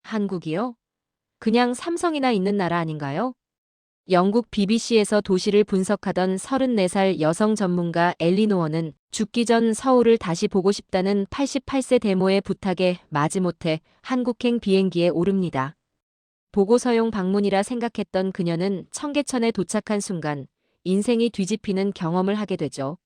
한국이요? 그냥 삼성이나 있는 나라 아닌가요? 영국 BBC에서 도시를 분석하던 34살 여성 전문가 엘리 노어는 죽기 전 서울을 다시 보고 싶다는 88세 데모의 부탁에 마지못해 한국행 비행기에 오릅니다. 보고서용 방문이라 생각했던 그녀는 청계천에 도착한 순간 인생이 뒤집히는 경험을 하게 되죠.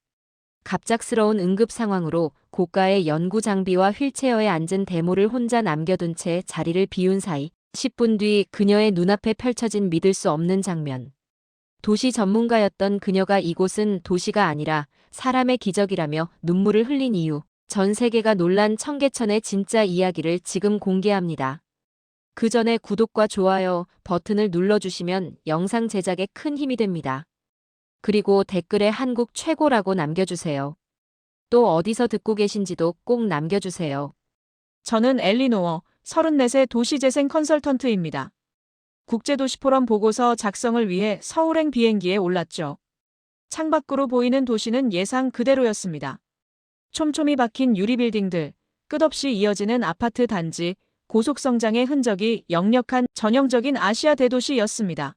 갑작스러운 응급 상황으로 고가의 연구 장비와 휠체어에 앉은 데모를 혼자 남겨둔 채 자리를 비운 사이 10분 뒤 그녀의 눈앞에 펼쳐진 믿을 수 없는 장면. 도시 전문가였던 그녀가 이곳은 도시가 아니라 사람의 기적이라며 눈물을 흘린 이유, 전 세계가 놀란 청계천의 진짜 이야기를 지금 공개합니다. 그 전에 구독과 좋아요 버튼을 눌러주시면 영상 제작에 큰 힘이 됩니다. 그리고 댓글에 한국 최고라고 남겨주세요. 또 어디서 듣고 계신지도 꼭 남겨주세요. 저는 엘리 노어, 34세 도시재생 컨설턴트입니다. 국제도시포럼 보고서 작성을 위해 서울행 비행기에 올랐죠. 창밖으로 보이는 도시는 예상 그대로였습니다. 촘촘히 박힌 유리빌딩들, 끝없이 이어지는 아파트 단지, 고속성장의 흔적이 역력한 전형적인 아시아 대도시였습니다.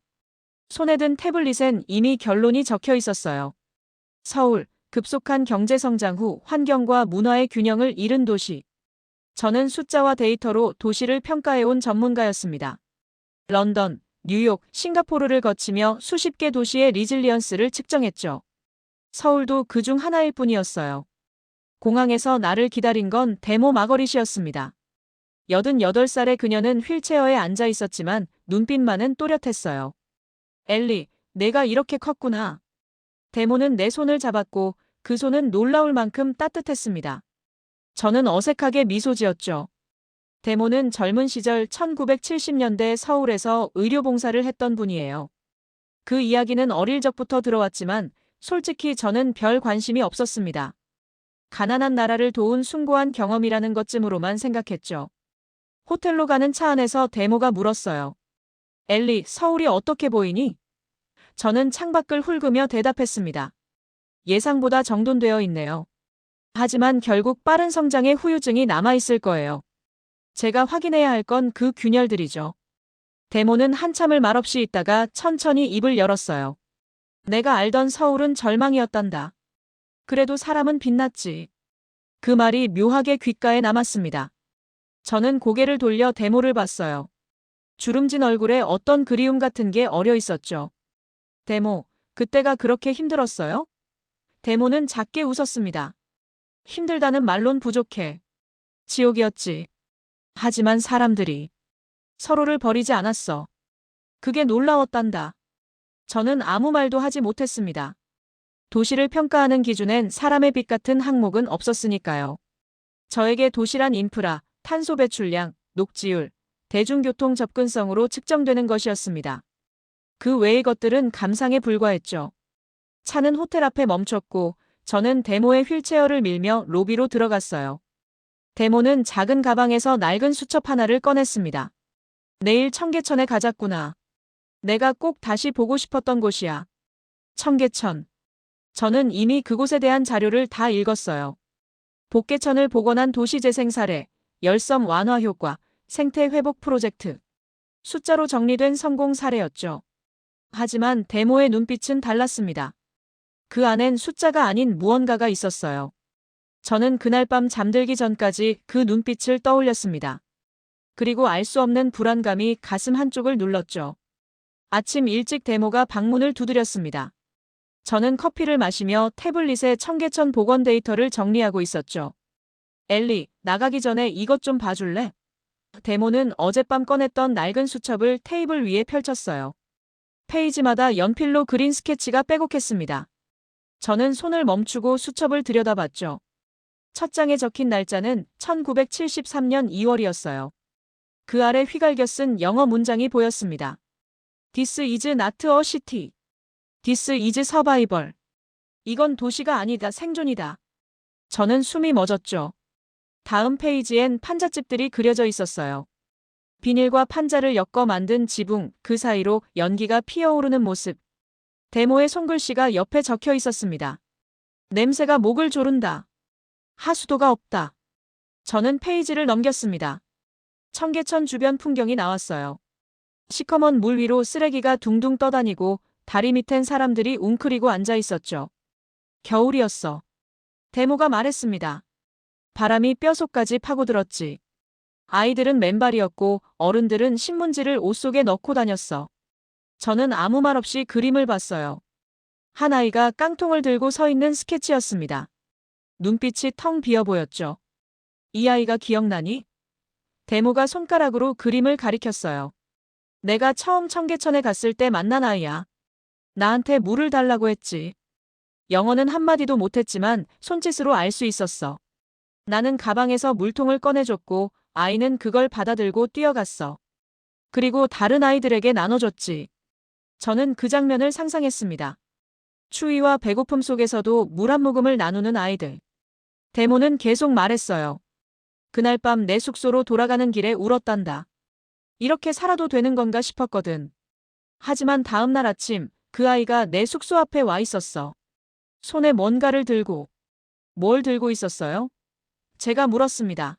손에 든 태블릿엔 이미 결론이 적혀 있었어요. 서울, 급속한 경제성장 후 환경과 문화의 균형을 잃은 도시. 저는 숫자와 데이터로 도시를 평가해온 전문가였습니다. 런던, 뉴욕, 싱가포르를 거치며 수십 개 도시의 리질리언스를 측정했죠. 서울도 그중 하나일 뿐이었어요. 공항에서 나를 기다린 건 데모 마거릿이었습니다. 88살의 그녀는 휠체어에 앉아 있었지만 눈빛만은 또렷했어요. 엘리, 내가 이렇게 컸구나. 데모는 내 손을 잡았고 그 손은 놀라울 만큼 따뜻했습니다. 저는 어색하게 미소 지었죠. 데모는 젊은 시절 1970년대 서울에서 의료봉사를 했던 분이에요. 그 이야기는 어릴 적부터 들어왔지만 솔직히 저는 별 관심이 없었습니다. 가난한 나라를 도운 숭고한 경험이라는 것쯤으로만 생각했죠. 호텔로 가는 차 안에서 데모가 물었어요. 엘리, 서울이 어떻게 보이니? 저는 창밖을 훑으며 대답했습니다. 예상보다 정돈되어 있네요. 하지만 결국 빠른 성장의 후유증이 남아있을 거예요. 제가 확인해야 할 건 그 균열들이죠. 데모는 한참을 말없이 있다가 천천히 입을 열었어요. 내가 알던 서울은 절망이었단다. 그래도 사람은 빛났지. 그 말이 묘하게 귓가에 남았습니다. 저는 고개를 돌려 데모를 봤어요. 주름진 얼굴에 어떤 그리움 같은 게 어려 있었죠. 데모, 그때가 그렇게 힘들었어요? 데모는 작게 웃었습니다. 힘들다는 말론 부족해. 지옥이었지. 하지만 사람들이 서로를 버리지 않았어. 그게 놀라웠단다. 저는 아무 말도 하지 못했습니다. 도시를 평가하는 기준엔 사람의 빛 같은 항목은 없었으니까요. 저에게 도시란 인프라, 탄소 배출량, 녹지율, 대중교통 접근성으로 측정되는 것이었습니다. 그 외의 것들은 감상에 불과했죠. 차는 호텔 앞에 멈췄고 저는 데모의 휠체어를 밀며 로비로 들어갔어요. 데모는 작은 가방에서 낡은 수첩 하나를 꺼냈습니다. 내일 청계천에 가자꾸나. 내가 꼭 다시 보고 싶었던 곳이야. 청계천. 저는 이미 그곳에 대한 자료를 다 읽었어요. 복개천을 복원한 도시재생 사례, 열섬 완화 효과, 생태 회복 프로젝트. 숫자로 정리된 성공 사례였죠. 하지만 데모의 눈빛은 달랐습니다. 그 안엔 숫자가 아닌 무언가가 있었어요. 저는 그날 밤 잠들기 전까지 그 눈빛을 떠올렸습니다. 그리고 알 수 없는 불안감이 가슴 한쪽을 눌렀죠. 아침 일찍 데모가 방문을 두드렸습니다. 저는 커피를 마시며 태블릿에 청계천 복원 데이터를 정리하고 있었죠. 엘리, 나가기 전에 이것 좀 봐줄래? 데모는 어젯밤 꺼냈던 낡은 수첩을 테이블 위에 펼쳤어요. 페이지마다 연필로 그린 스케치가 빼곡했습니다. 저는 손을 멈추고 수첩을 들여다봤죠. 첫 장에 적힌 날짜는 1973년 2월이었어요. 그 아래 휘갈겨 쓴 영어 문장이 보였습니다. This is not a city. This is survival. 이건 도시가 아니다, 생존이다. 저는 숨이 멎었죠. 다음 페이지엔 판잣집들이 그려져 있었어요. 비닐과 판자를 엮어 만든 지붕, 그 사이로 연기가 피어오르는 모습. 데모의 손글씨가 옆에 적혀 있었습니다. 냄새가 목을 조른다. 하수도가 없다. 저는 페이지를 넘겼습니다. 청계천 주변 풍경이 나왔어요. 시커먼 물 위로 쓰레기가 둥둥 떠다니고 다리 밑엔 사람들이 웅크리고 앉아 있었죠. 겨울이었어. 대모가 말했습니다. 바람이 뼛속까지 파고들었지. 아이들은 맨발이었고 어른들은 신문지를 옷 속에 넣고 다녔어. 저는 아무 말 없이 그림을 봤어요. 한 아이가 깡통을 들고 서 있는 스케치였습니다. 눈빛이 텅 비어 보였죠. 이 아이가 기억나니? 대모가 손가락으로 그림을 가리켰어요. 내가 처음 청계천에 갔을 때 만난 아이야. 나한테 물을 달라고 했지. 영어는 한마디도 못했지만 손짓으로 알 수 있었어. 나는 가방에서 물통을 꺼내줬고 아이는 그걸 받아들고 뛰어갔어. 그리고 다른 아이들에게 나눠줬지. 저는 그 장면을 상상했습니다. 추위와 배고픔 속에서도 물 한 모금을 나누는 아이들. 대모는 계속 말했어요. 그날 밤 내 숙소로 돌아가는 길에 울었단다. 이렇게 살아도 되는 건가 싶었거든. 하지만 다음 날 아침 그 아이가 내 숙소 앞에 와 있었어. 손에 뭔가를 들고. 뭘 들고 있었어요? 제가 물었습니다.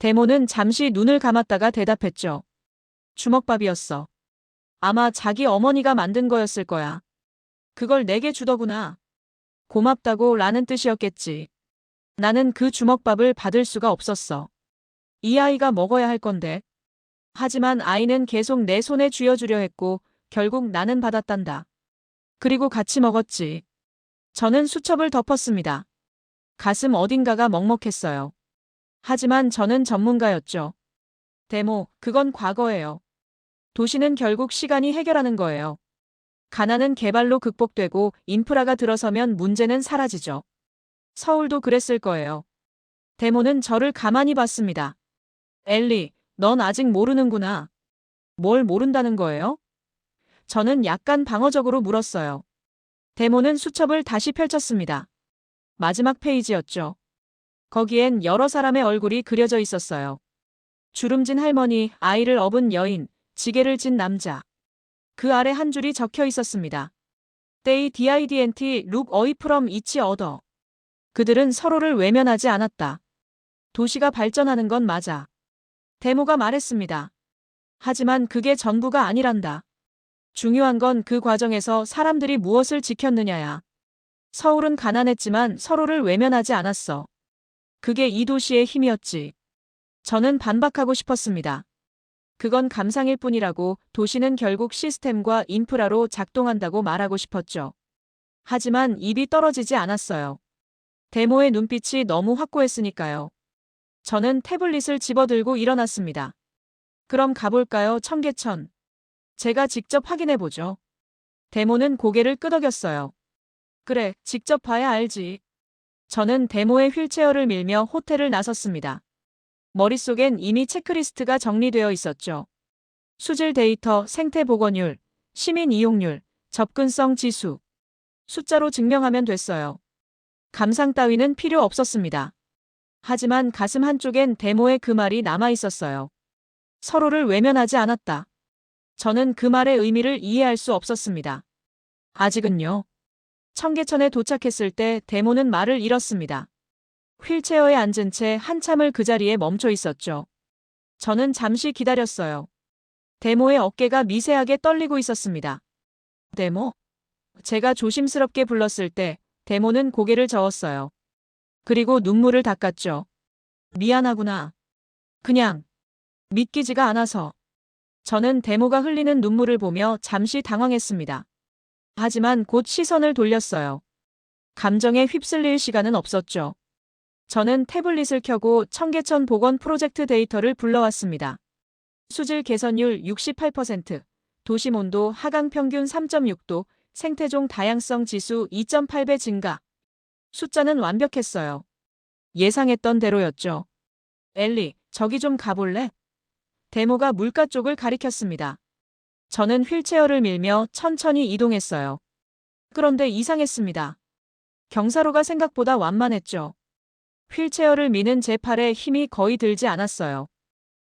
대모는 잠시 눈을 감았다가 대답했죠. 주먹밥이었어. 아마 자기 어머니가 만든 거였을 거야. 그걸 내게 주더구나. 고맙다고 라는 뜻이었겠지. 나는 그 주먹밥을 받을 수가 없었어. 이 아이가 먹어야 할 건데. 하지만 아이는 계속 내 손에 쥐어주려 했고 결국 나는 받았단다. 그리고 같이 먹었지. 저는 수첩을 덮었습니다. 가슴 어딘가가 먹먹했어요. 하지만 저는 전문가였죠. 대모, 그건 과거예요. 도시는 결국 시간이 해결하는 거예요. 가난은 개발로 극복되고 인프라가 들어서면 문제는 사라지죠. 서울도 그랬을 거예요. 대모는 저를 가만히 봤습니다. 엘리, 넌 아직 모르는구나. 뭘 모른다는 거예요? 저는 약간 방어적으로 물었어요. 대모는 수첩을 다시 펼쳤습니다. 마지막 페이지였죠. 거기엔 여러 사람의 얼굴이 그려져 있었어요. 주름진 할머니, 아이를 업은 여인, 지게를 진 남자. 그 아래 한 줄이 적혀 있었습니다. They didn't look away from each other. 그들은 서로를 외면하지 않았다. 도시가 발전하는 건 맞아. 대모가 말했습니다. 하지만 그게 전부가 아니란다. 중요한 건 그 과정에서 사람들이 무엇을 지켰느냐야. 서울은 가난했지만 서로를 외면하지 않았어. 그게 이 도시의 힘이었지. 저는 반박하고 싶었습니다. 그건 감상일 뿐이라고 도시는 결국 시스템과 인프라로 작동한다고 말하고 싶었죠. 하지만 입이 떨어지지 않았어요. 대모의 눈빛이 너무 확고했으니까요. 저는 태블릿을 집어들고 일어났습니다. 그럼 가볼까요, 청계천? 제가 직접 확인해보죠. 대모는 고개를 끄덕였어요. 그래, 직접 봐야 알지. 저는 대모의 휠체어를 밀며 호텔을 나섰습니다. 머릿속엔 이미 체크리스트가 정리되어 있었죠. 수질 데이터, 생태 복원율, 시민 이용률, 접근성 지수. 숫자로 증명하면 됐어요. 감상 따위는 필요 없었습니다. 하지만 가슴 한쪽엔 대모의 그 말이 남아 있었어요. 서로를 외면하지 않았다. 저는 그 말의 의미를 이해할 수 없었습니다. 아직은요. 청계천에 도착했을 때 대모는 말을 잃었습니다. 휠체어에 앉은 채 한참을 그 자리에 멈춰 있었죠. 저는 잠시 기다렸어요. 대모의 어깨가 미세하게 떨리고 있었습니다. 대모? 제가 조심스럽게 불렀을 때 대모는 고개를 저었어요. 그리고 눈물을 닦았죠. 미안하구나. 그냥 믿기지가 않아서. 저는 대모가 흘리는 눈물을 보며 잠시 당황했습니다. 하지만 곧 시선을 돌렸어요. 감정에 휩쓸릴 시간은 없었죠. 저는 태블릿을 켜고 청계천 복원 프로젝트 데이터를 불러왔습니다. 수질 개선율 68%, 도심 온도 하강 평균 3.6도, 생태종 다양성 지수 2.8배 증가. 숫자는 완벽했어요. 예상했던 대로였죠. 엘리, 저기 좀 가볼래? 대모가 물가 쪽을 가리켰습니다. 저는 휠체어를 밀며 천천히 이동했어요. 그런데 이상했습니다. 경사로가 생각보다 완만했죠. 휠체어를 미는 제 팔에 힘이 거의 들지 않았어요.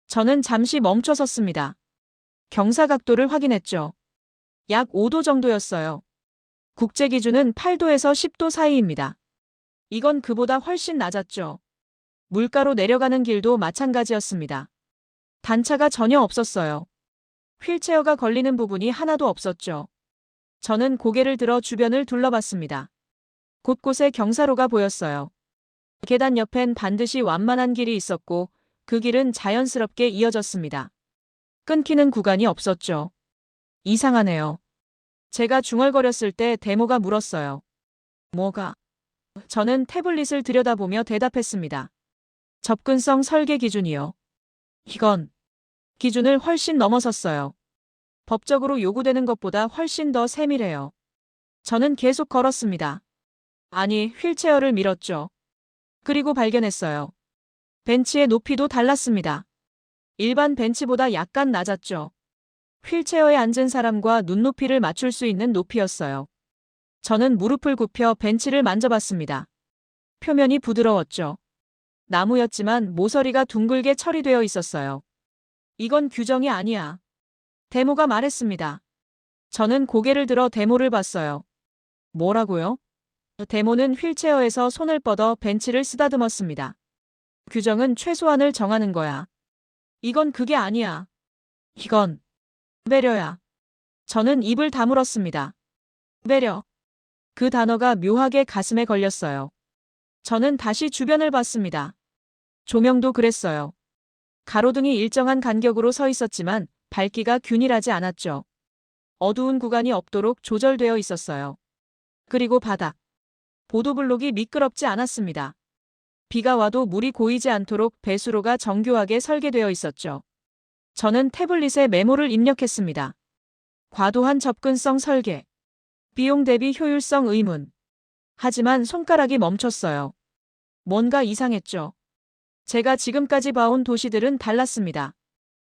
저는 잠시 멈춰 섰습니다. 경사 각도를 확인했죠. 약 5도 정도였어요. 국제 기준은 8도에서 10도 사이입니다. 이건 그보다 훨씬 낮았죠. 물가로 내려가는 길도 마찬가지였습니다. 단차가 전혀 없었어요. 휠체어가 걸리는 부분이 하나도 없었죠. 저는 고개를 들어 주변을 둘러봤습니다. 곳곳에 경사로가 보였어요. 계단 옆엔 반드시 완만한 길이 있었고 그 길은 자연스럽게 이어졌습니다. 끊기는 구간이 없었죠. 이상하네요. 제가 중얼거렸을 때 데모가 물었어요. 뭐가? 저는 태블릿을 들여다보며 대답했습니다. 접근성 설계 기준이요. 이건 기준을 훨씬 넘어섰어요. 법적으로 요구되는 것보다 훨씬 더 세밀해요. 저는 계속 걸었습니다. 아니, 휠체어를 밀었죠. 그리고 발견했어요. 벤치의 높이도 달랐습니다. 일반 벤치보다 약간 낮았죠. 휠체어에 앉은 사람과 눈높이를 맞출 수 있는 높이였어요. 저는 무릎을 굽혀 벤치를 만져봤습니다. 표면이 부드러웠죠. 나무였지만 모서리가 둥글게 처리되어 있었어요. 이건 규정이 아니야. 데모가 말했습니다. 저는 고개를 들어 데모를 봤어요. 뭐라고요? 데모는 휠체어에서 손을 뻗어 벤치를 쓰다듬었습니다. 규정은 최소한을 정하는 거야. 이건 그게 아니야. 이건 배려야. 저는 입을 다물었습니다. 배려. 그 단어가 묘하게 가슴에 걸렸어요. 저는 다시 주변을 봤습니다. 조명도 그랬어요. 가로등이 일정한 간격으로 서 있었지만 밝기가 균일하지 않았죠. 어두운 구간이 없도록 조절되어 있었어요. 그리고 바닥. 보도블록이 미끄럽지 않았습니다. 비가 와도 물이 고이지 않도록 배수로가 정교하게 설계되어 있었죠. 저는 태블릿에 메모를 입력했습니다. 과도한 접근성 설계. 비용 대비 효율성 의문. 하지만 손가락이 멈췄어요. 뭔가 이상했죠. 제가 지금까지 봐온 도시들은 달랐습니다.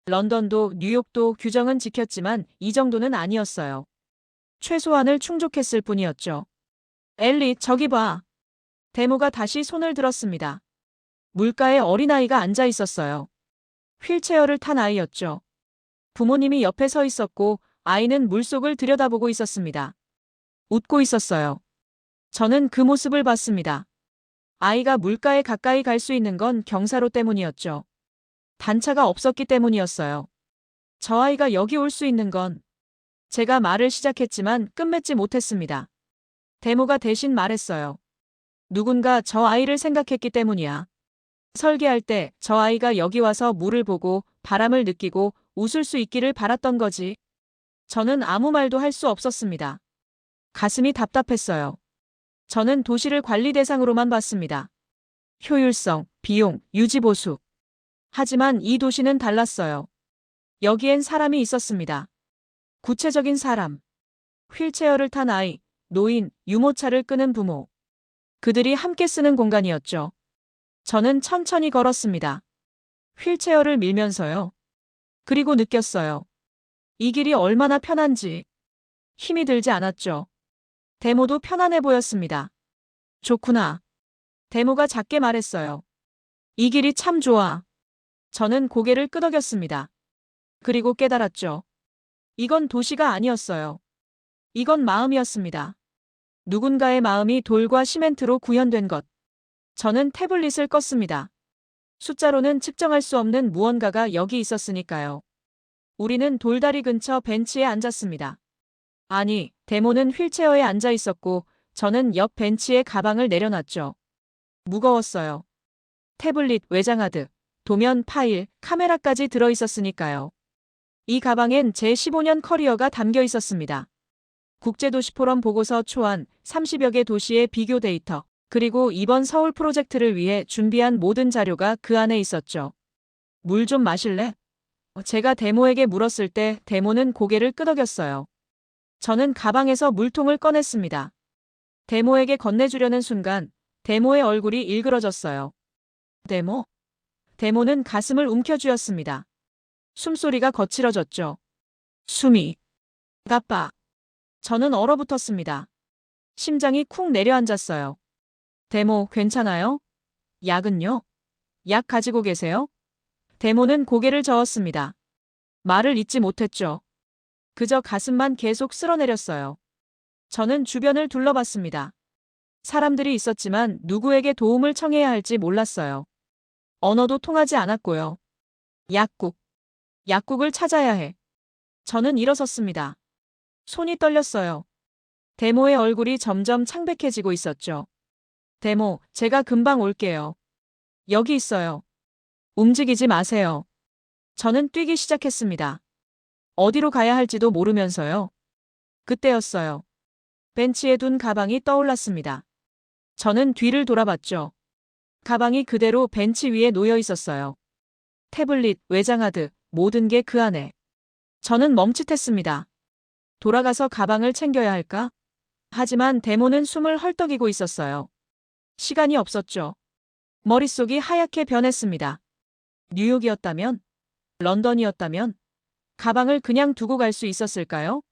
런던도 뉴욕도 규정은 지켰지만 이 정도는 아니었어요. 최소한을 충족했을 뿐이었죠. 엘리, 저기 봐. 데모가 다시 손을 들었습니다. 물가에 어린아이가 앉아 있었어요. 휠체어를 탄 아이였죠. 부모님이 옆에 서 있었고 아이는 물속을 들여다보고 있었습니다. 웃고 있었어요. 저는 그 모습을 봤습니다. 아이가 물가에 가까이 갈 수 있는 건 경사로 때문이었죠. 단차가 없었기 때문이었어요. 저 아이가 여기 올 수 있는 건 제가 말을 시작했지만 끝맺지 못했습니다. 데모가 대신 말했어요. 누군가 저 아이를 생각했기 때문이야. 설계할 때 저 아이가 여기 와서 물을 보고 바람을 느끼고 웃을 수 있기를 바랐던 거지. 저는 아무 말도 할 수 없었습니다. 가슴이 답답했어요. 저는 도시를 관리 대상으로만 봤습니다. 효율성, 비용, 유지보수. 하지만 이 도시는 달랐어요. 여기엔 사람이 있었습니다. 구체적인 사람. 휠체어를 탄 아이, 노인, 유모차를 끄는 부모. 그들이 함께 쓰는 공간이었죠. 저는 천천히 걸었습니다. 휠체어를 밀면서요. 그리고 느꼈어요. 이 길이 얼마나 편한지. 힘이 들지 않았죠. 데모도 편안해 보였습니다. 좋구나. 데모가 작게 말했어요. 이 길이 참 좋아. 저는 고개를 끄덕였습니다. 그리고 깨달았죠. 이건 도시가 아니었어요. 이건 마음이었습니다. 누군가의 마음이 돌과 시멘트로 구현된 것. 저는 태블릿을 껐습니다. 숫자로는 측정할 수 없는 무언가가 여기 있었으니까요. 우리는 돌다리 근처 벤치에 앉았습니다. 아니, 데모는 휠체어에 앉아 있었고 저는 옆 벤치에 가방을 내려놨죠. 무거웠어요. 태블릿, 외장하드, 도면, 파일, 카메라까지 들어 있었으니까요. 이 가방엔 제 15년 커리어가 담겨 있었습니다. 국제도시포럼 보고서 초안, 30여 개 도시의 비교 데이터, 그리고 이번 서울 프로젝트를 위해 준비한 모든 자료가 그 안에 있었죠. 물 좀 마실래? 제가 데모에게 물었을 때 데모는 고개를 끄덕였어요. 저는 가방에서 물통을 꺼냈습니다. 데모에게 건네주려는 순간 데모의 얼굴이 일그러졌어요. 데모? 데모는 가슴을 움켜쥐었습니다. 숨소리가 거칠어졌죠. 숨이 가빠. 저는 얼어붙었습니다. 심장이 쿵 내려앉았어요. 데모, 괜찮아요? 약은요? 약 가지고 계세요? 데모는 고개를 저었습니다. 말을 잇지 못했죠. 그저 가슴만 계속 쓸어내렸어요. 저는 주변을 둘러봤습니다. 사람들이 있었지만 누구에게 도움을 청해야 할지 몰랐어요. 언어도 통하지 않았고요. 약국. 약국을 찾아야 해. 저는 일어섰습니다. 손이 떨렸어요. 데모의 얼굴이 점점 창백해지고 있었죠. 데모, 제가 금방 올게요. 여기 있어요. 움직이지 마세요. 저는 뛰기 시작했습니다. 어디로 가야 할지도 모르면서요. 그때였어요. 벤치에 둔 가방이 떠올랐습니다. 저는 뒤를 돌아봤죠. 가방이 그대로 벤치 위에 놓여 있었어요. 태블릿, 외장하드, 모든 게 그 안에. 저는 멈칫했습니다. 돌아가서 가방을 챙겨야 할까? 하지만 데모는 숨을 헐떡이고 있었어요. 시간이 없었죠. 머릿속이 하얗게 변했습니다. 뉴욕이었다면? 런던이었다면? 가방을 그냥 두고 갈 수 있었을까요?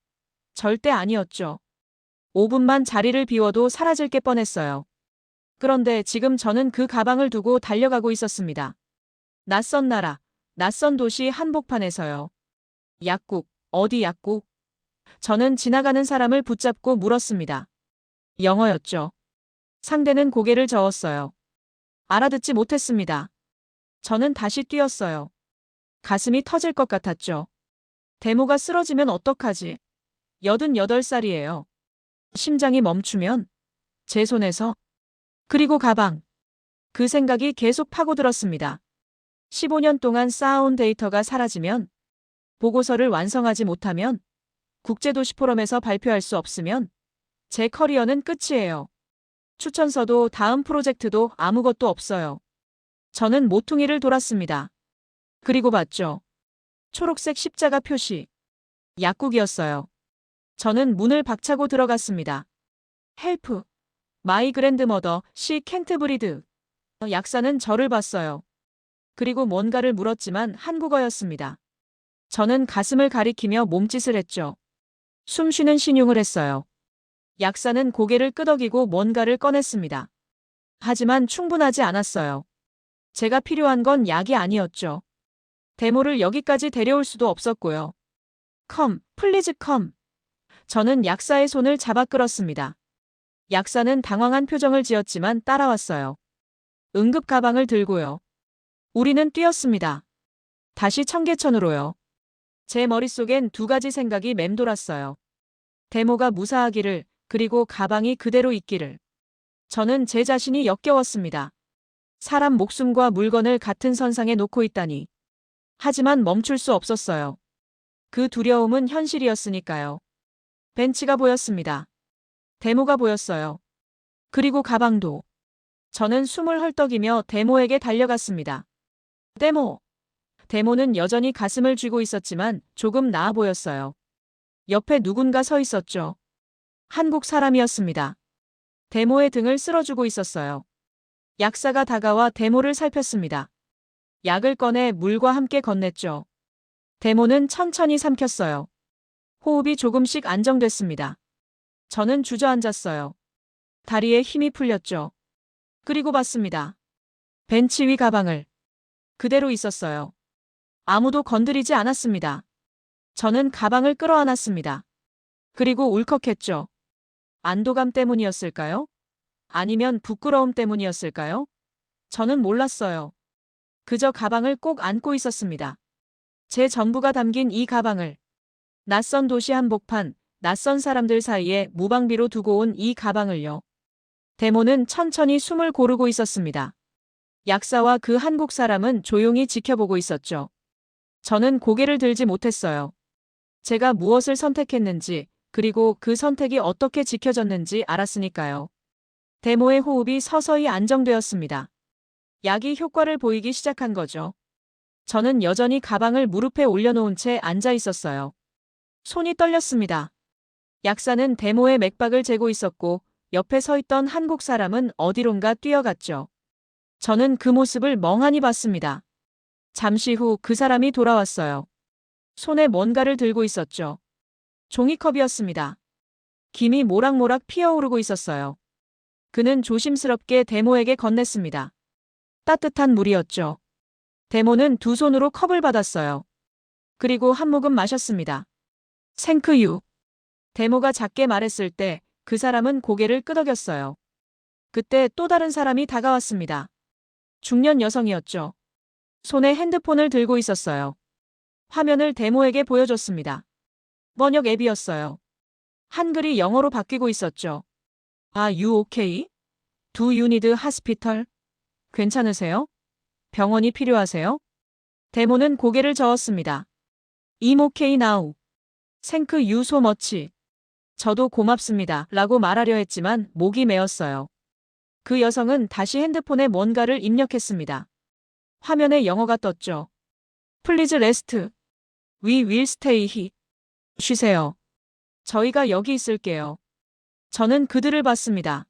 절대 아니었죠. 5분만 자리를 비워도 사라질 게 뻔했어요. 그런데 지금 저는 그 가방을 두고 달려가고 있었습니다. 낯선 나라, 낯선 도시 한복판에서요. 약국, 어디 약국? 저는 지나가는 사람을 붙잡고 물었습니다. 영어였죠. 상대는 고개를 저었어요. 알아듣지 못했습니다. 저는 다시 뛰었어요. 가슴이 터질 것 같았죠. 데모가 쓰러지면 어떡하지? 88살이에요. 심장이 멈추면? 제 손에서? 그리고 가방. 그 생각이 계속 파고들었습니다. 15년 동안 쌓아온 데이터가 사라지면? 보고서를 완성하지 못하면? 국제도시 포럼에서 발표할 수 없으면? 제 커리어는 끝이에요. 추천서도 다음 프로젝트도 아무것도 없어요. 저는 모퉁이를 돌았습니다. 그리고 봤죠. 초록색 십자가 표시. 약국이었어요. 저는 문을 박차고 들어갔습니다. 헬프. 마이 그랜드머더, 시 캔트 브리드. 약사는 저를 봤어요. 그리고 뭔가를 물었지만 한국어였습니다. 저는 가슴을 가리키며 몸짓을 했죠. 숨 쉬는 신용을 했어요. 약사는 고개를 끄덕이고 뭔가를 꺼냈습니다. 하지만 충분하지 않았어요. 제가 필요한 건 약이 아니었죠. 데모를 여기까지 데려올 수도 없었고요. 컴, 플리즈 컴. 저는 약사의 손을 잡아 끌었습니다. 약사는 당황한 표정을 지었지만 따라왔어요. 응급 가방을 들고요. 우리는 뛰었습니다. 다시 청계천으로요. 제 머릿속엔 두 가지 생각이 맴돌았어요. 데모가 무사하기를, 그리고 가방이 그대로 있기를. 저는 제 자신이 역겨웠습니다. 사람 목숨과 물건을 같은 선상에 놓고 있다니. 하지만 멈출 수 없었어요. 그 두려움은 현실이었으니까요. 벤치가 보였습니다. 데모가 보였어요. 그리고 가방도. 저는 숨을 헐떡이며 데모에게 달려갔습니다. 데모. 데모는 여전히 가슴을 쥐고 있었지만 조금 나아 보였어요. 옆에 누군가 서 있었죠. 한국 사람이었습니다. 데모의 등을 쓸어주고 있었어요. 약사가 다가와 데모를 살폈습니다. 약을 꺼내 물과 함께 건넸죠. 데모는 천천히 삼켰어요. 호흡이 조금씩 안정됐습니다. 저는 주저앉았어요. 다리에 힘이 풀렸죠. 그리고 봤습니다. 벤치 위 가방을. 그대로 있었어요. 아무도 건드리지 않았습니다. 저는 가방을 끌어안았습니다. 그리고 울컥했죠. 안도감 때문이었을까요? 아니면 부끄러움 때문이었을까요? 저는 몰랐어요. 그저 가방을 꼭 안고 있었습니다. 제 전부가 담긴 이 가방을. 낯선 도시 한복판, 낯선 사람들 사이에 무방비로 두고 온 이 가방을요. 데모는 천천히 숨을 고르고 있었습니다. 약사와 그 한국 사람은 조용히 지켜보고 있었죠. 저는 고개를 들지 못했어요. 제가 무엇을 선택했는지, 그리고 그 선택이 어떻게 지켜졌는지 알았으니까요. 데모의 호흡이 서서히 안정되었습니다. 약이 효과를 보이기 시작한 거죠. 저는 여전히 가방을 무릎에 올려놓은 채 앉아 있었어요. 손이 떨렸습니다. 약사는 데모의 맥박을 재고 있었고 옆에 서 있던 한국 사람은 어디론가 뛰어갔죠. 저는 그 모습을 멍하니 봤습니다. 잠시 후 그 사람이 돌아왔어요. 손에 뭔가를 들고 있었죠. 종이컵이었습니다. 김이 모락모락 피어오르고 있었어요. 그는 조심스럽게 데모에게 건넸습니다. 따뜻한 물이었죠. 데모는 두 손으로 컵을 받았어요. 그리고 한 모금 마셨습니다. 생크유. 데모가 작게 말했을 때 그 사람은 고개를 끄덕였어요. 그때 또 다른 사람이 다가왔습니다. 중년 여성이었죠. 손에 핸드폰을 들고 있었어요. 화면을 데모에게 보여줬습니다. 번역 앱이었어요. 한글이 영어로 바뀌고 있었죠. Are you okay? Do you need hospital? 괜찮으세요? 병원이 필요하세요? 데모는 고개를 저었습니다. I'm okay now. Thank you so much. 저도 고맙습니다. 라고 말하려 했지만 목이 메었어요. 그 여성은 다시 핸드폰에 뭔가를 입력했습니다. 화면에 영어가 떴죠. Please rest. We will stay here. 쉬세요. 저희가 여기 있을게요. 저는 그들을 봤습니다.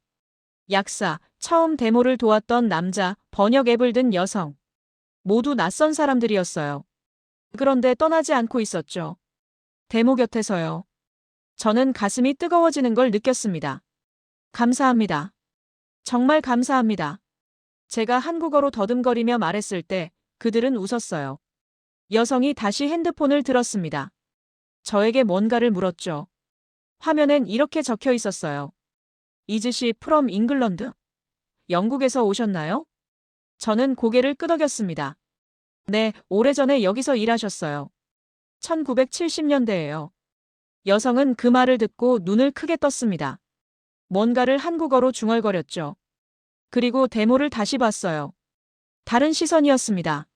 약사, 처음 데모를 도왔던 남자, 번역 앱을 든 여성. 모두 낯선 사람들이었어요. 그런데 떠나지 않고 있었죠. 데모 곁에서요. 저는 가슴이 뜨거워지는 걸 느꼈습니다. 감사합니다. 정말 감사합니다. 제가 한국어로 더듬거리며 말했을 때 그들은 웃었어요. 여성이 다시 핸드폰을 들었습니다. 저에게 뭔가를 물었죠. 화면엔 이렇게 적혀 있었어요. Is she from England? 영국에서 오셨나요? 저는 고개를 끄덕였습니다. 네, 오래전에 여기서 일하셨어요. 1970년대예요. 여성은 그 말을 듣고 눈을 크게 떴습니다. 뭔가를 한국어로 중얼거렸죠. 그리고 데모를 다시 봤어요. 다른 시선이었습니다.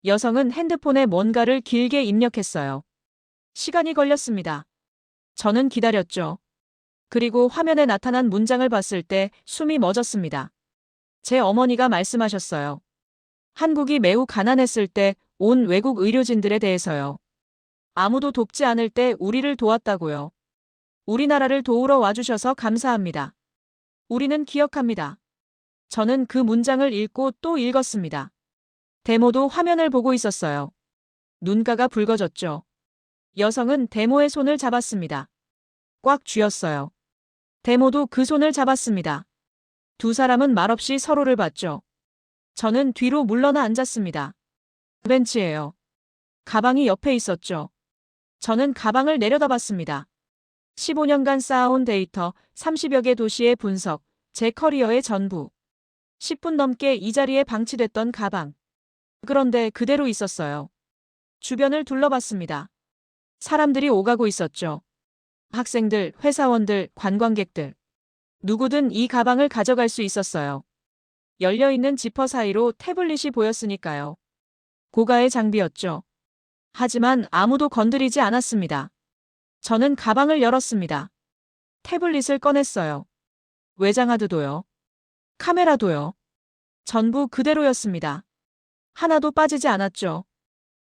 여성은 핸드폰에 뭔가를 길게 입력했어요. 시간이 걸렸습니다. 저는 기다렸죠. 그리고 화면에 나타난 문장을 봤을 때 숨이 멎었습니다. 제 어머니가 말씀하셨어요. 한국이 매우 가난했을 때 온 외국 의료진들에 대해서요. 아무도 돕지 않을 때 우리를 도왔다고요. 우리나라를 도우러 와주셔서 감사합니다. 우리는 기억합니다. 저는 그 문장을 읽고 또 읽었습니다. 데모도 화면을 보고 있었어요. 눈가가 붉어졌죠. 여성은 데모의 손을 잡았습니다. 꽉 쥐었어요. 데모도 그 손을 잡았습니다. 두 사람은 말없이 서로를 봤죠. 저는 뒤로 물러나 앉았습니다. 벤치예요. 가방이 옆에 있었죠. 저는 가방을 내려다봤습니다. 15년간 쌓아온 데이터, 30여 개 도시의 분석, 제 커리어의 전부. 10분 넘게 이 자리에 방치됐던 가방. 그런데 그대로 있었어요. 주변을 둘러봤습니다. 사람들이 오가고 있었죠. 학생들, 회사원들, 관광객들. 누구든 이 가방을 가져갈 수 있었어요. 열려있는 지퍼 사이로 태블릿이 보였으니까요. 고가의 장비였죠. 하지만 아무도 건드리지 않았습니다. 저는 가방을 열었습니다. 태블릿을 꺼냈어요. 외장하드도요. 카메라도요. 전부 그대로였습니다. 하나도 빠지지 않았죠.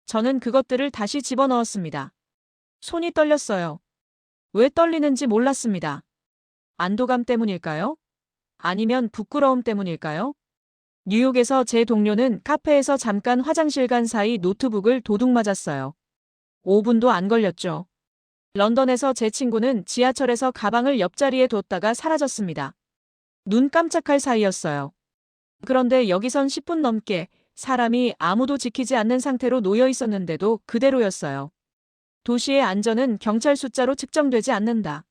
저는 그것들을 다시 집어넣었습니다. 손이 떨렸어요. 왜 떨리는지 몰랐습니다. 안도감 때문일까요? 아니면 부끄러움 때문일까요? 뉴욕에서 제 동료는 카페에서 잠깐 화장실 간 사이 노트북을 도둑 맞았어요. 5분도 안 걸렸죠. 런던에서 제 친구는 지하철에서 가방을 옆자리에 뒀다가 사라졌습니다. 눈 깜짝할 사이였어요. 그런데 여기선 10분 넘게 사람이 아무도 지키지 않는 상태로 놓여 있었는데도 그대로였어요. 도시의 안전은 경찰 숫자로 측정되지 않는다.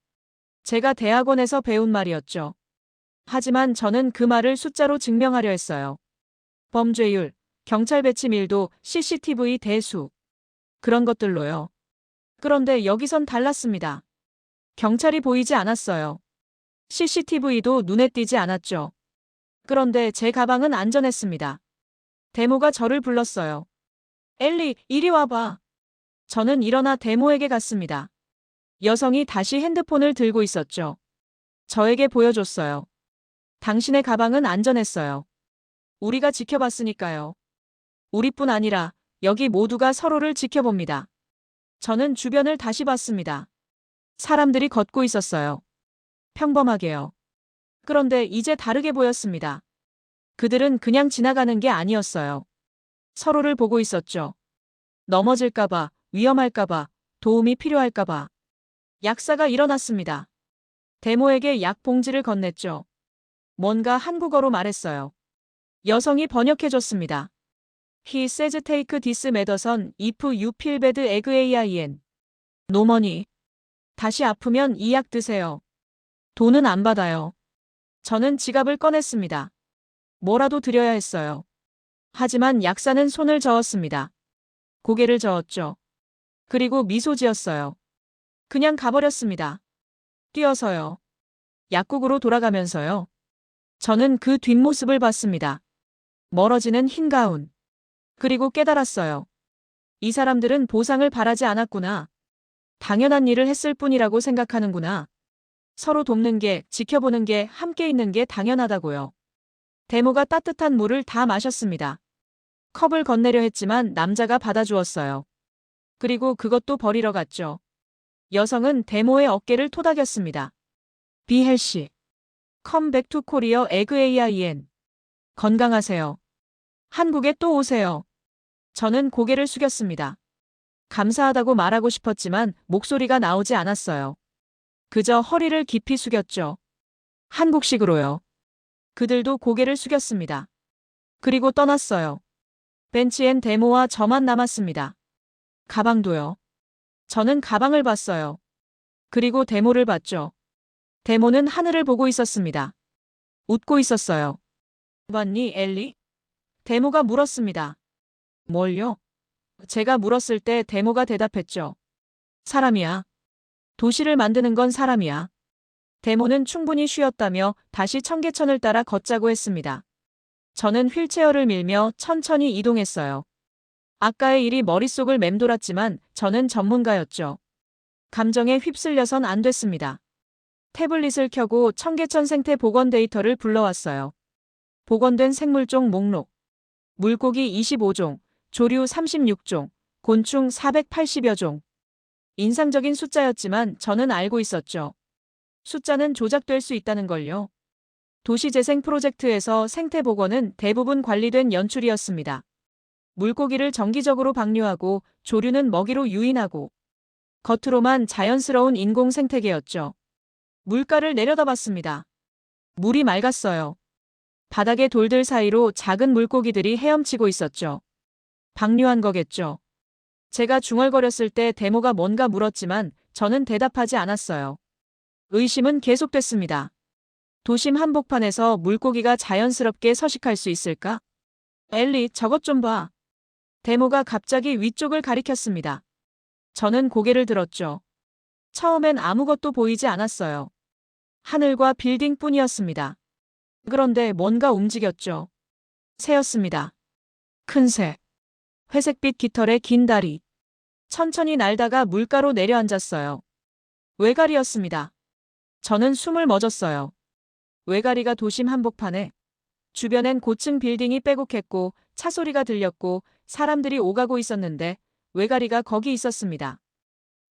제가 대학원에서 배운 말이었죠. 하지만 저는 그 말을 숫자로 증명하려 했어요. 범죄율, 경찰 배치 밀도, CCTV 대수. 그런 것들로요. 그런데 여기선 달랐습니다. 경찰이 보이지 않았어요. CCTV도 눈에 띄지 않았죠. 그런데 제 가방은 안전했습니다. 데모가 저를 불렀어요. 엘리, 이리 와봐. 저는 일어나 데모에게 갔습니다. 여성이 다시 핸드폰을 들고 있었죠. 저에게 보여줬어요. 당신의 가방은 안전했어요. 우리가 지켜봤으니까요. 우리뿐 아니라 여기 모두가 서로를 지켜봅니다. 저는 주변을 다시 봤습니다. 사람들이 걷고 있었어요. 평범하게요. 그런데 이제 다르게 보였습니다. 그들은 그냥 지나가는 게 아니었어요. 서로를 보고 있었죠. 넘어질까봐, 위험할까봐, 도움이 필요할까봐. 약사가 일어났습니다. 데모에게 약 봉지를 건넸죠. 뭔가 한국어로 말했어요. 여성이 번역해줬습니다. He says take this medicine if you feel bad AIN. 노머니. 다시 아프면 이 약 드세요. 돈은 안 받아요. 저는 지갑을 꺼냈습니다. 뭐라도 드려야 했어요. 하지만 약사는 손을 저었습니다. 고개를 저었죠. 그리고 미소 지었어요. 그냥 가버렸습니다. 뛰어서요. 약국으로 돌아가면서요. 저는 그 뒷모습을 봤습니다. 멀어지는 흰 가운. 그리고 깨달았어요. 이 사람들은 보상을 바라지 않았구나. 당연한 일을 했을 뿐이라고 생각하는구나. 서로 돕는 게, 지켜보는 게, 함께 있는 게 당연하다고요. 데모가 따뜻한 물을 다 마셨습니다. 컵을 건네려 했지만 남자가 받아주었어요. 그리고 그것도 버리러 갔죠. 여성은 데모의 어깨를 토닥였습니다. Be healthy. Come back to Korea AGAIN. 건강하세요. 한국에 또 오세요. 저는 고개를 숙였습니다. 감사하다고 말하고 싶었지만 목소리가 나오지 않았어요. 그저 허리를 깊이 숙였죠. 한국식으로요. 그들도 고개를 숙였습니다. 그리고 떠났어요. 벤치엔 데모와 저만 남았습니다. 가방도요. 저는 가방을 봤어요. 그리고 데모를 봤죠. 데모는 하늘을 보고 있었습니다. 웃고 있었어요. 봤니, 엘리? 데모가 물었습니다. 뭘요? 제가 물었을 때 데모가 대답했죠. 사람이야. 도시를 만드는 건 사람이야. 데모는 충분히 쉬었다며 다시 청계천을 따라 걷자고 했습니다. 저는 휠체어를 밀며 천천히 이동했어요. 아까의 일이 머릿속을 맴돌았지만 저는 전문가였죠. 감정에 휩쓸려선 안 됐습니다. 태블릿을 켜고 청계천 생태 복원 데이터를 불러왔어요. 복원된 생물종 목록. 물고기 25종, 조류 36종, 곤충 480여 종. 인상적인 숫자였지만 저는 알고 있었죠. 숫자는 조작될 수 있다는 걸요. 도시재생 프로젝트에서 생태 복원은 대부분 관리된 연출이었습니다. 물고기를 정기적으로 방류하고 조류는 먹이로 유인하고 겉으로만 자연스러운 인공 생태계였죠. 물가를 내려다봤습니다. 물이 맑았어요. 바닥의 돌들 사이로 작은 물고기들이 헤엄치고 있었죠. 방류한 거겠죠. 제가 중얼거렸을 때 데모가 뭔가 물었지만 저는 대답하지 않았어요. 의심은 계속됐습니다. 도심 한복판에서 물고기가 자연스럽게 서식할 수 있을까? 엘리, 저것 좀 봐. 데모가 갑자기 위쪽을 가리켰습니다. 저는 고개를 들었죠. 처음엔 아무것도 보이지 않았어요. 하늘과 빌딩뿐이었습니다. 그런데 뭔가 움직였죠. 새였습니다. 큰 새. 회색빛 깃털의 긴 다리. 천천히 날다가 물가로 내려앉았어요. 외가리였습니다. 저는 숨을 멎었어요. 외가리가 도심 한복판에. 주변엔 고층 빌딩이 빼곡했고 차 소리가 들렸고 사람들이 오가고 있었는데 외가리가 거기 있었습니다.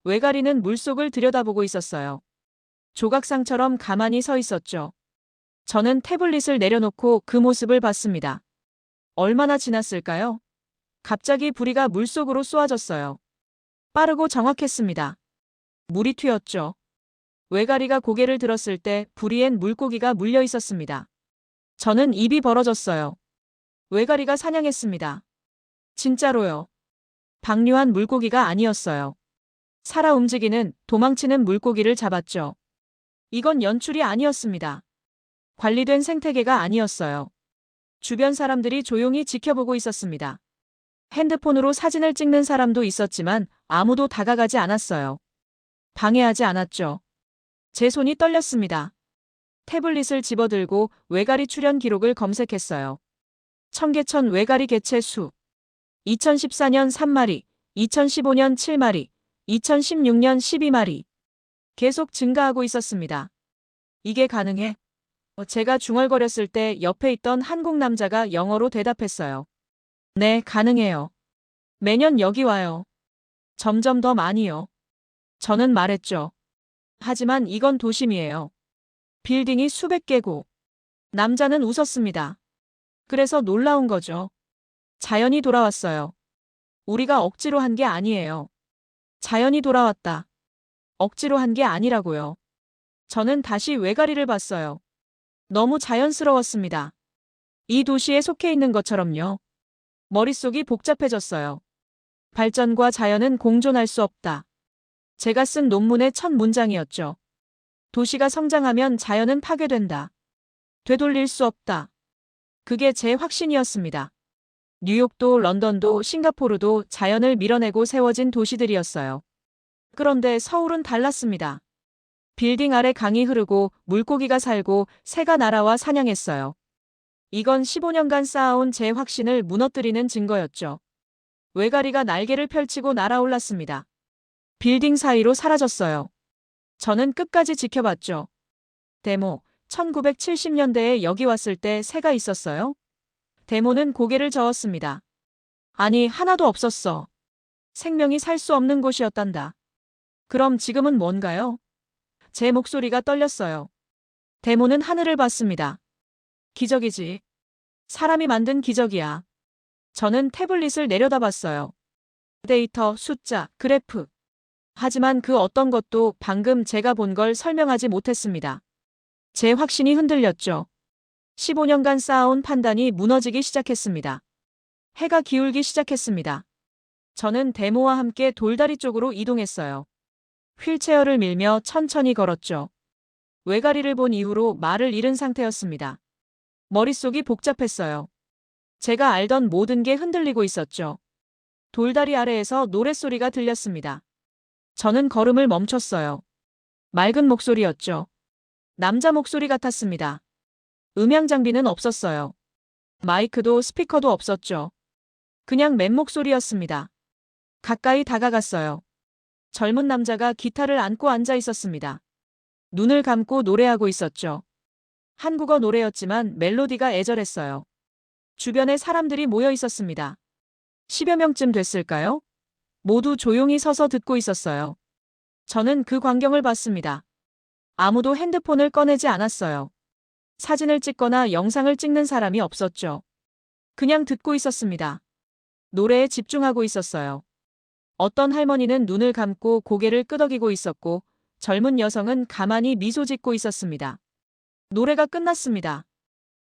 외가리는 물속을 들여다보고 있었어요. 조각상처럼 가만히 서 있었죠. 저는 태블릿을 내려놓고 그 모습을 봤습니다. 얼마나 지났을까요? 갑자기 부리가 물속으로 쏘아졌어요. 빠르고 정확했습니다. 물이 튀었죠. 외가리가 고개를 들었을 때 부리엔 물고기가 물려 있었습니다. 저는 입이 벌어졌어요. 외가리가 사냥했습니다. 진짜로요. 방류한 물고기가 아니었어요. 살아 움직이는, 도망치는 물고기를 잡았죠. 이건 연출이 아니었습니다. 관리된 생태계가 아니었어요. 주변 사람들이 조용히 지켜보고 있었습니다. 핸드폰으로 사진을 찍는 사람도 있었지만 아무도 다가가지 않았어요. 방해하지 않았죠. 제 손이 떨렸습니다. 태블릿을 집어들고 외가리 출현 기록을 검색했어요. 청계천 외가리 개체 수. 2014년 3마리, 2015년 7마리, 2016년 12마리. 계속 증가하고 있었습니다. 이게 가능해? 제가 중얼거렸을 때 옆에 있던 한국 남자가 영어로 대답했어요. 네, 가능해요. 매년 여기 와요. 점점 더 많이요. 저는 말했죠. 하지만 이건 도심이에요. 빌딩이 수백 개고. 남자는 웃었습니다. 그래서 놀라운 거죠. 자연이 돌아왔어요. 우리가 억지로 한 게 아니에요. 자연이 돌아왔다. 억지로 한 게 아니라고요. 저는 다시 외가리를 봤어요. 너무 자연스러웠습니다. 이 도시에 속해 있는 것처럼요. 머릿속이 복잡해졌어요. 발전과 자연은 공존할 수 없다. 제가 쓴 논문의 첫 문장이었죠. 도시가 성장하면 자연은 파괴된다. 되돌릴 수 없다. 그게 제 확신이었습니다. 뉴욕도 런던도 싱가포르도 자연을 밀어내고 세워진 도시들이었어요. 그런데 서울은 달랐습니다. 빌딩 아래 강이 흐르고 물고기가 살고 새가 날아와 사냥했어요. 이건 15년간 쌓아온 제 확신을 무너뜨리는 증거였죠. 외가리가 날개를 펼치고 날아올랐습니다. 빌딩 사이로 사라졌어요. 저는 끝까지 지켜봤죠. 데모, 1970년대에 여기 왔을 때 새가 있었어요? 데모는 고개를 저었습니다. 아니, 하나도 없었어. 생명이 살 수 없는 곳이었단다. 그럼 지금은 뭔가요? 제 목소리가 떨렸어요. 데모는 하늘을 봤습니다. 기적이지. 사람이 만든 기적이야. 저는 태블릿을 내려다봤어요. 데이터, 숫자, 그래프. 하지만 그 어떤 것도 방금 제가 본 걸 설명하지 못했습니다. 제 확신이 흔들렸죠. 15년간 쌓아온 판단이 무너지기 시작했습니다. 해가 기울기 시작했습니다. 저는 데모와 함께 돌다리 쪽으로 이동했어요. 휠체어를 밀며 천천히 걸었죠. 외가리를 본 이후로 말을 잃은 상태였습니다. 머릿속이 복잡했어요. 제가 알던 모든 게 흔들리고 있었죠. 돌다리 아래에서 노랫소리가 들렸습니다. 저는 걸음을 멈췄어요. 맑은 목소리였죠. 남자 목소리 같았습니다. 음향 장비는 없었어요. 마이크도 스피커도 없었죠. 그냥 맨목소리였습니다. 가까이 다가갔어요. 젊은 남자가 기타를 안고 앉아 있었습니다. 눈을 감고 노래하고 있었죠. 한국어 노래였지만 멜로디가 애절했어요. 주변에 사람들이 모여 있었습니다. 10여 명쯤 됐을까요? 모두 조용히 서서 듣고 있었어요. 저는 그 광경을 봤습니다. 아무도 핸드폰을 꺼내지 않았어요. 사진을 찍거나 영상을 찍는 사람이 없었죠. 그냥 듣고 있었습니다. 노래에 집중하고 있었어요. 어떤 할머니는 눈을 감고 고개를 끄덕이고 있었고 젊은 여성은 가만히 미소 짓고 있었습니다. 노래가 끝났습니다.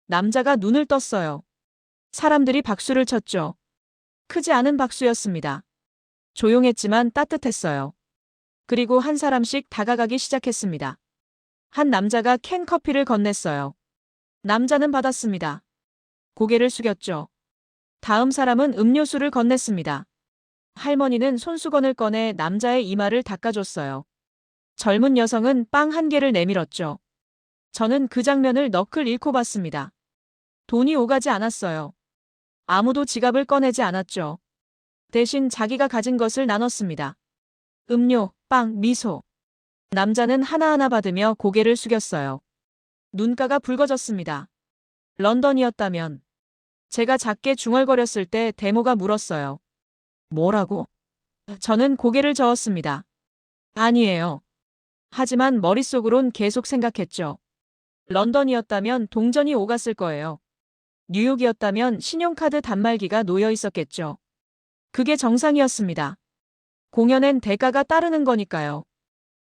남자가 눈을 떴어요. 사람들이 박수를 쳤죠. 크지 않은 박수였습니다. 조용했지만 따뜻했어요. 그리고 한 사람씩 다가가기 시작했습니다. 한 남자가 캔 커피를 건넸어요. 남자는 받았습니다. 고개를 숙였죠. 다음 사람은 음료수를 건넸습니다. 할머니는 손수건을 꺼내 남자의 이마를 닦아줬어요. 젊은 여성은 빵 한 개를 내밀었죠. 저는 그 장면을 너클 잃고 봤습니다. 돈이 오가지 않았어요. 아무도 지갑을 꺼내지 않았죠. 대신 자기가 가진 것을 나눴습니다. 음료, 빵, 미소. 남자는 하나하나 받으며 고개를 숙였어요. 눈가가 붉어졌습니다. 런던이었다면. 제가 작게 중얼거렸을 때 데모가 물었어요. 뭐라고? 저는 고개를 저었습니다. 아니에요. 하지만 머릿속으론 계속 생각했죠. 런던이었다면 동전이 오갔을 거예요. 뉴욕이었다면 신용카드 단말기가 놓여 있었겠죠. 그게 정상이었습니다. 공연엔 대가가 따르는 거니까요.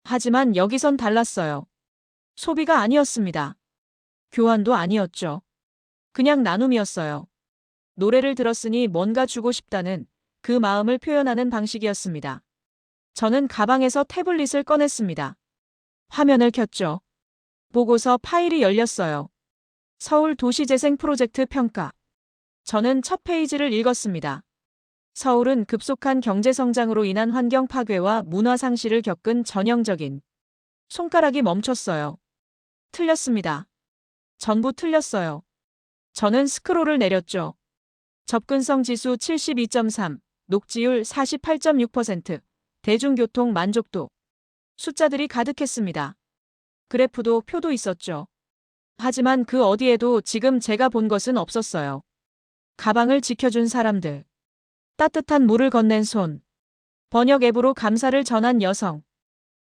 하지만 여기선 달랐어요. 소비가 아니었습니다. 교환도 아니었죠. 그냥 나눔이었어요. 노래를 들었으니 뭔가 주고 싶다는 그 마음을 표현하는 방식이었습니다. 저는 가방에서 태블릿을 꺼냈습니다. 화면을 켰죠. 보고서 파일이 열렸어요. 서울 도시재생 프로젝트 평가. 저는 첫 페이지를 읽었습니다. 서울은 급속한 경제성장으로 인한 환경 파괴와 문화 상실을 겪은 전형적인. 손가락이 멈췄어요. 틀렸습니다. 전부 틀렸어요. 저는 스크롤을 내렸죠. 접근성 지수 72.3, 녹지율 48.6%, 대중교통 만족도. 숫자들이 가득했습니다. 그래프도 표도 있었죠. 하지만 그 어디에도 지금 제가 본 것은 없었어요. 가방을 지켜준 사람들. 따뜻한 물을 건넨 손. 번역 앱으로 감사를 전한 여성.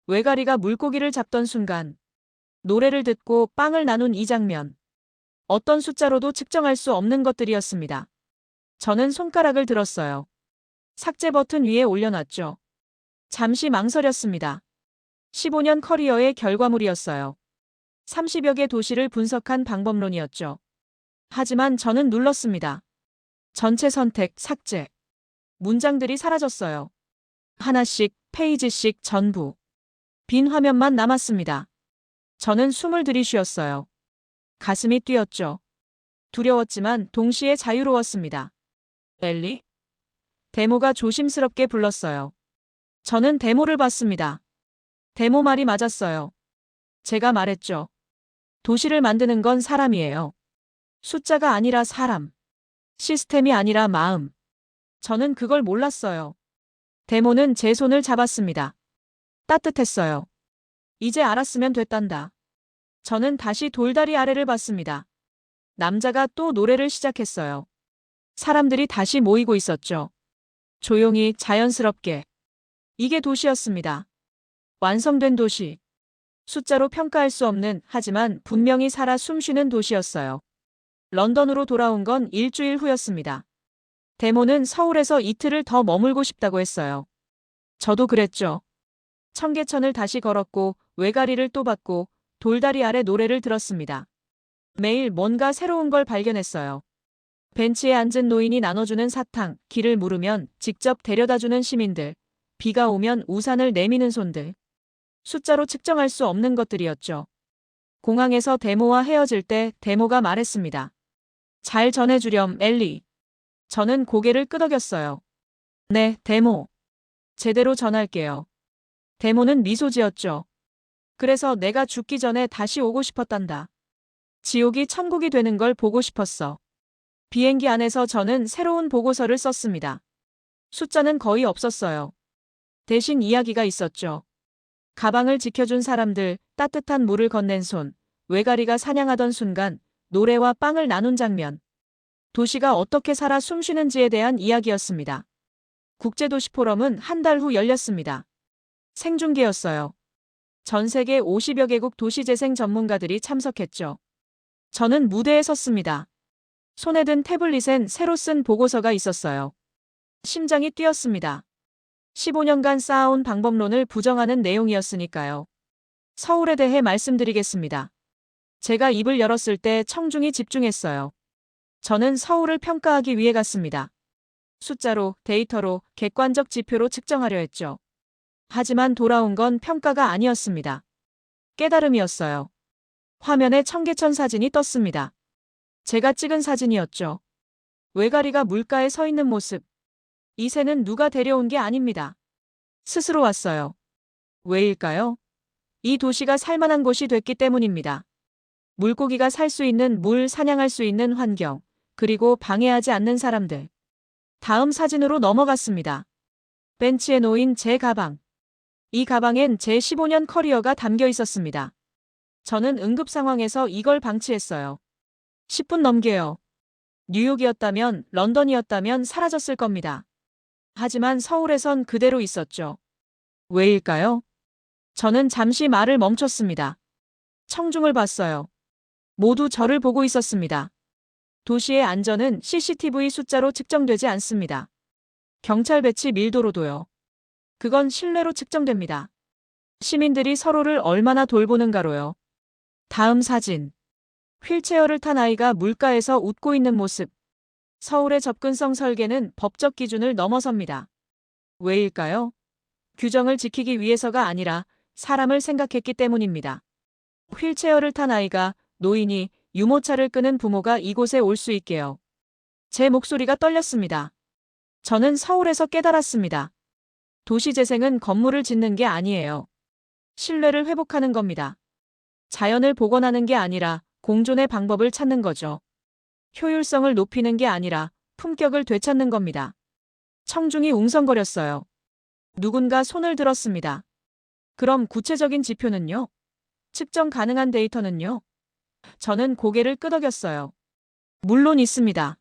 외가리가 물고기를 잡던 순간. 노래를 듣고 빵을 나눈 이 장면. 어떤 숫자로도 측정할 수 없는 것들이었습니다. 저는 손가락을 들었어요. 삭제 버튼 위에 올려놨죠. 잠시 망설였습니다. 15년 커리어의 결과물이었어요. 30여 개 도시를 분석한 방법론이었죠. 하지만 저는 눌렀습니다. 전체 선택, 삭제. 문장들이 사라졌어요. 하나씩, 페이지씩 전부. 빈 화면만 남았습니다. 저는 숨을 들이쉬었어요. 가슴이 뛰었죠. 두려웠지만 동시에 자유로웠습니다. 엘리? 데모가 조심스럽게 불렀어요. 저는 데모를 봤습니다. 데모 말이 맞았어요. 제가 말했죠. 도시를 만드는 건 사람이에요. 숫자가 아니라 사람. 시스템이 아니라 마음. 저는 그걸 몰랐어요. 데모는 제 손을 잡았습니다. 따뜻했어요. 이제 알았으면 됐단다. 저는 다시 돌다리 아래를 봤습니다. 남자가 또 노래를 시작했어요. 사람들이 다시 모이고 있었죠. 조용히 자연스럽게. 이게 도시였습니다. 완성된 도시. 숫자로 평가할 수 없는 하지만 분명히 살아 숨쉬는 도시였어요. 런던으로 돌아온 건 일주일 후였습니다. 데모는 서울에서 이틀을 더 머물고 싶다고 했어요. 저도 그랬죠. 청계천을 다시 걸었고 외가리를 또 받고 돌다리 아래 노래를 들었습니다. 매일 뭔가 새로운 걸 발견했어요. 벤치에 앉은 노인이 나눠주는 사탕, 길을 물으면 직접 데려다주는 시민들, 비가 오면 우산을 내미는 손들. 숫자로 측정할 수 없는 것들이었죠. 공항에서 데모와 헤어질 때 데모가 말했습니다. 잘 전해주렴, 엘리. 저는 고개를 끄덕였어요. 네, 데모. 제대로 전할게요. 데모는 미소 지었죠. 그래서 내가 죽기 전에 다시 오고 싶었단다. 지옥이 천국이 되는 걸 보고 싶었어. 비행기 안에서 저는 새로운 보고서를 썼습니다. 숫자는 거의 없었어요. 대신 이야기가 있었죠. 가방을 지켜준 사람들, 따뜻한 물을 건넨 손, 외가리가 사냥하던 순간, 노래와 빵을 나눈 장면. 도시가 어떻게 살아 숨쉬는지에 대한 이야기였습니다. 국제도시 포럼은 한 달 후 열렸습니다. 생중계였어요. 전 세계 50여 개국 도시재생 전문가들이 참석했죠. 저는 무대에 섰습니다. 손에 든 태블릿엔 새로 쓴 보고서가 있었어요. 심장이 뛰었습니다. 15년간 쌓아온 방법론을 부정하는 내용이었으니까요. 서울에 대해 말씀드리겠습니다. 제가 입을 열었을 때 청중이 집중했어요. 저는 서울을 평가하기 위해 갔습니다. 숫자로, 데이터로, 객관적 지표로 측정하려 했죠. 하지만 돌아온 건 평가가 아니었습니다. 깨달음이었어요. 화면에 청계천 사진이 떴습니다. 제가 찍은 사진이었죠. 외가리가 물가에 서 있는 모습. 이 새는 누가 데려온 게 아닙니다. 스스로 왔어요. 왜일까요? 이 도시가 살만한 곳이 됐기 때문입니다. 물고기가 살 수 있는 물, 사냥할 수 있는 환경, 그리고 방해하지 않는 사람들. 다음 사진으로 넘어갔습니다. 벤치에 놓인 제 가방. 이 가방엔 제 15년 커리어가 담겨 있었습니다. 저는 응급 상황에서 이걸 방치했어요. 10분 넘게요. 뉴욕이었다면, 런던이었다면 사라졌을 겁니다. 하지만 서울에선 그대로 있었죠. 왜일까요? 저는 잠시 말을 멈췄습니다. 청중을 봤어요. 모두 저를 보고 있었습니다. 도시의 안전은 CCTV 숫자로 측정되지 않습니다. 경찰 배치 밀도로도요. 그건 신뢰로 측정됩니다. 시민들이 서로를 얼마나 돌보는가로요. 다음 사진. 휠체어를 탄 아이가 물가에서 웃고 있는 모습. 서울의 접근성 설계는 법적 기준을 넘어섭니다. 왜일까요? 규정을 지키기 위해서가 아니라 사람을 생각했기 때문입니다. 휠체어를 탄 아이가, 노인이, 유모차를 끄는 부모가 이곳에 올 수 있게요. 제 목소리가 떨렸습니다. 저는 서울에서 깨달았습니다. 도시재생은 건물을 짓는 게 아니에요. 신뢰를 회복하는 겁니다. 자연을 복원하는 게 아니라 공존의 방법을 찾는 거죠. 효율성을 높이는 게 아니라 품격을 되찾는 겁니다. 청중이 웅성거렸어요. 누군가 손을 들었습니다. 그럼 구체적인 지표는요? 측정 가능한 데이터는요? 저는 고개를 끄덕였어요. 물론 있습니다.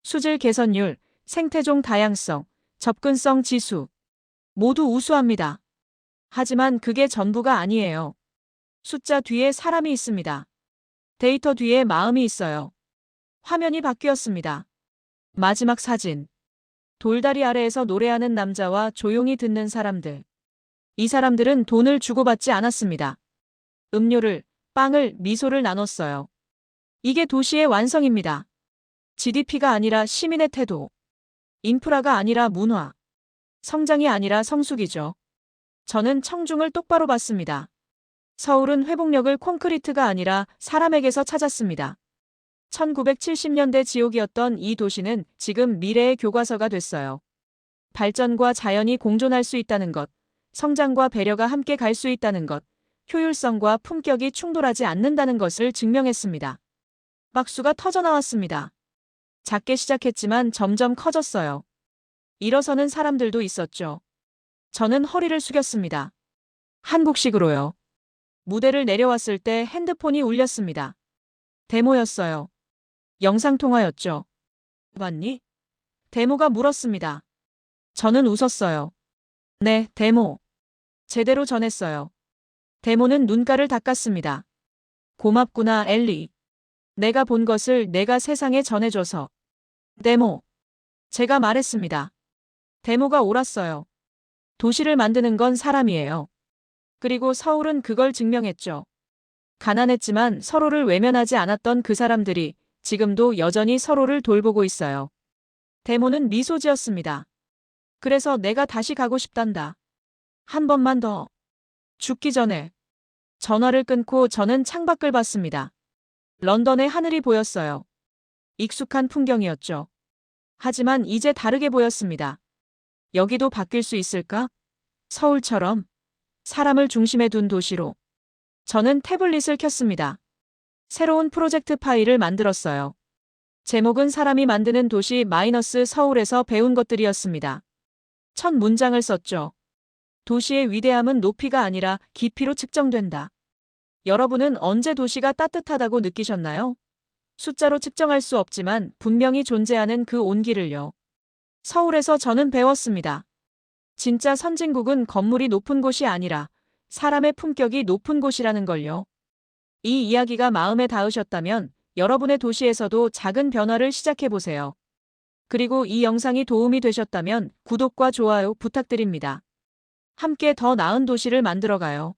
수질 개선율, 생태종 다양성, 접근성 지수. 모두 우수합니다. 하지만 그게 전부가 아니에요. 숫자 뒤에 사람이 있습니다. 데이터 뒤에 마음이 있어요. 화면이 바뀌었습니다. 마지막 사진. 돌다리 아래에서 노래하는 남자와 조용히 듣는 사람들. 이 사람들은 돈을 주고받지 않았습니다. 음료를, 빵을, 미소를 나눴어요. 이게 도시의 완성입니다. GDP가 아니라 시민의 태도. 인프라가 아니라 문화. 성장이 아니라 성숙이죠. 저는 청중을 똑바로 봤습니다. 서울은 회복력을 콘크리트가 아니라 사람에게서 찾았습니다. 1970년대 지옥이었던 이 도시는 지금 미래의 교과서가 됐어요. 발전과 자연이 공존할 수 있다는 것, 성장과 배려가 함께 갈 수 있다는 것, 효율성과 품격이 충돌하지 않는다는 것을 증명했습니다. 박수가 터져나왔습니다. 작게 시작했지만 점점 커졌어요. 일어서는 사람들도 있었죠. 저는 허리를 숙였습니다. 한국식으로요. 무대를 내려왔을 때 핸드폰이 울렸습니다. 데모였어요. 영상통화였죠. 봤니? 데모가 물었습니다. 저는 웃었어요. 네, 데모. 제대로 전했어요. 데모는 눈가를 닦았습니다. 고맙구나, 엘리. 내가 본 것을 내가 세상에 전해줘서. 데모. 제가 말했습니다. 데모가 옳았어요. 도시를 만드는 건 사람이에요. 그리고 서울은 그걸 증명했죠. 가난했지만 서로를 외면하지 않았던 그 사람들이 지금도 여전히 서로를 돌보고 있어요. 데모는 미소 지었습니다. 그래서 내가 다시 가고 싶단다. 한 번만 더. 죽기 전에. 전화를 끊고 저는 창밖을 봤습니다. 런던의 하늘이 보였어요. 익숙한 풍경이었죠. 하지만 이제 다르게 보였습니다. 여기도 바뀔 수 있을까? 서울처럼 사람을 중심에 둔 도시로. 저는 태블릿을 켰습니다. 새로운 프로젝트 파일을 만들었어요. 제목은 사람이 만드는 도시 마이너스 서울에서 배운 것들이었습니다. 첫 문장을 썼죠. 도시의 위대함은 높이가 아니라 깊이로 측정된다. 여러분은 언제 도시가 따뜻하다고 느끼셨나요? 숫자로 측정할 수 없지만 분명히 존재하는 그 온기를요. 서울에서 저는 배웠습니다. 진짜 선진국은 건물이 높은 곳이 아니라 사람의 품격이 높은 곳이라는 걸요. 이 이야기가 마음에 닿으셨다면 여러분의 도시에서도 작은 변화를 시작해보세요. 그리고 이 영상이 도움이 되셨다면 구독과 좋아요 부탁드립니다. 함께 더 나은 도시를 만들어가요.